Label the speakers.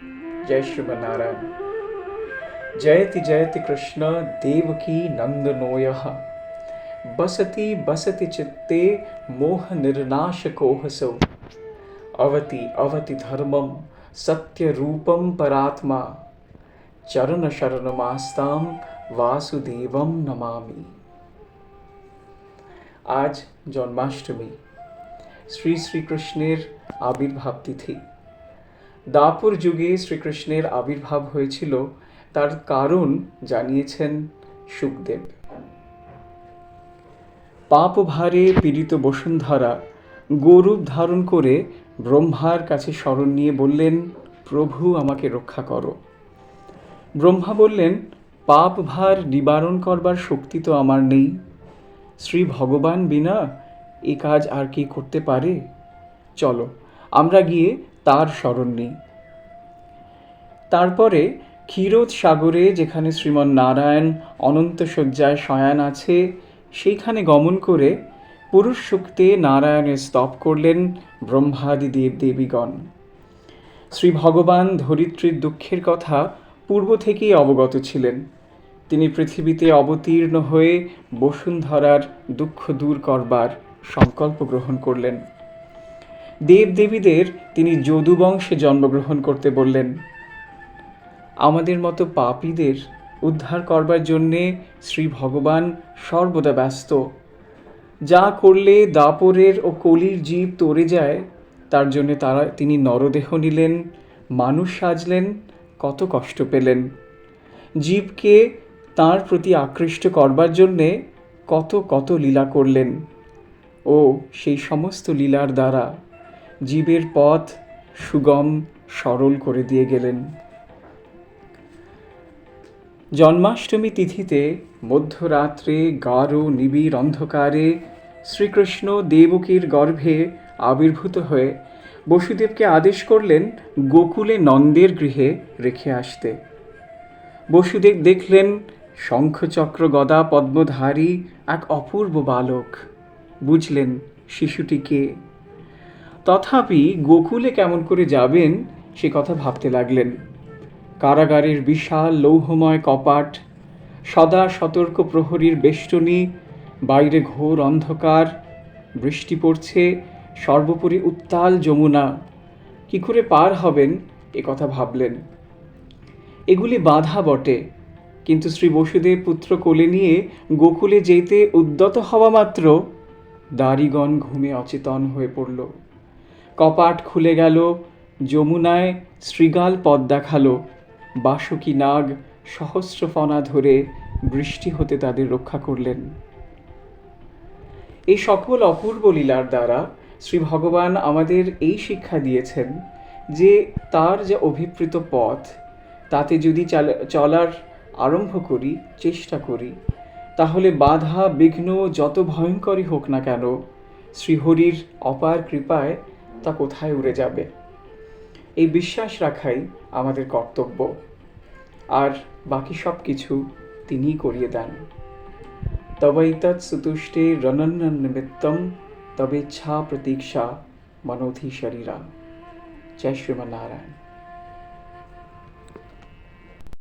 Speaker 1: जय श्रीमन्नारायण। जयति जयति कृष्ण देवकी नंदनोयः, बसति बसति चित्ते मोह निर्नाशकोऽसौ, अवति अवति धर्मं सत्य रूपं परात्मा, चरण शरणमास्तां वासुदेवं नमामि। आज জন্মাষ্টমী, শ্রী শ্রীকৃষ্ণের আবির্ভাব তিথি। দাপর যুগে শ্রীকৃষ্ণের আবির্ভাব হয়েছিল, তার কারণ জানিয়েছেন শুকদেব। পাপভারে পীড়িত বসুন্ধরা গৌরূপ ধারণ করে ব্রহ্মার কাছে শরণ নিয়ে বললেন, প্রভু আমাকে রক্ষা করো। ব্রহ্মা বললেন, পাপভার নিবারণ করবার শক্তি তো আমার নেই। শ্রী ভগবান বিনা এ কাজ আর কি করতে পারে? চলো আমরা গিয়ে তার শরণ নিই। তারপরে ক্ষীরোদ সাগরে, যেখানে শ্রীমন নারায়ণ অনন্ত শয্যায় শয়ান আছে, সেইখানে গমন করে পুরুষ সূক্তে নারায়ণের স্তব করলেন ব্রহ্মাদি দেব দেবীগণ। শ্রী ভগবান ধরিত্রীর দুঃখের কথা পূর্ব থেকেই অবগত ছিলেন। তিনি পৃথিবীতে অবতীর্ণ হয়ে বসুন্ধরার দুঃখ দূর করবার সংকল্প গ্রহণ করলেন। দেবদেবীদের তিনি যদুবংশে জন্মগ্রহণ করতে বললেন। আমাদের মতো পাপীদের উদ্ধার করবার জন্যে শ্রী ভগবান সর্বদা ব্যস্ত। যা করলে দাপরের ও কলির জীব তরে যায়, তার জন্যে তিনি নরদেহ নিলেন, মানুষ সাজলেন, কত কষ্ট পেলেন। জীবকে তাঁর প্রতি আকৃষ্ট করবার জন্যে কত কত লীলা করলেন, ও সেই সমস্ত লীলার দ্বারা জীবের পথ সুগম সরল করে দিয়ে গেলেন। জন্মাষ্টমী তিথিতে মধ্যরাত্রে গাঢ় নিবিড় অন্ধকারে শ্রীকৃষ্ণ দেবকীর গর্ভে আবির্ভূত হয়ে বসুদেবকে আদেশ করলেন গোকুলে নন্দের গৃহে রেখে আসতে। বসুদেব দেখলেন শঙ্খচক্র গদা পদ্মধারী এক অপূর্ব বালক। বুঝলেন শিশুটি কে। তথাপি গোকুলে কেমন করে যাবেন সে কথা ভাবতে লাগলেন। কারাগারের বিশাল লৌহময় কপাট, সদা সতর্ক প্রহরীর বেষ্টনী, বাইরে ঘোর অন্ধকার, বৃষ্টি পড়ছে, সর্বোপরি উত্তাল যমুনা, কি করে পার হবেন এ কথা ভাবলেন। এগুলি বাধা বটে, কিন্তু শ্রী বসুদেব পুত্র কোলে নিয়ে গোকুলে যেতে উদ্যত হওয়া মাত্র দারিগণ ঘুমে অচেতন হয়ে পড়ল। কপাট খুলে গেল, যমুনায় শৃগাল পথ দেখালো, বাসুকী নাগ সহস্র ফণা ধরে বৃষ্টি হতে তাদের রক্ষা করলেন। এই সকল অপূর্ব লীলার দ্বারা শ্রী ভগবান আমাদের এই শিক্ষা দিয়েছেন যে তার যে অভিপ্রেত পথ, তাতে যদি চলার আরম্ভ করি, চেষ্টা করি, তাহলে বাধা বিঘ্ন যত ভয়ঙ্করই হোক না কেন, শ্রীহরির অপার কৃপায় তা কোথায় উড়ে যাবে। এই বিশ্বাস রাখাই আমাদের কর্তব্য, আর বাকি সব কিছু তিনিই করিয়ে দেন। তবৈতৎ সুতুষ্টে রণন্য নিমিত্তম তবেচ্ছা প্রতীক্ষা মনোধি শরীরা। জয় শ্রীমন্নারায়ণ।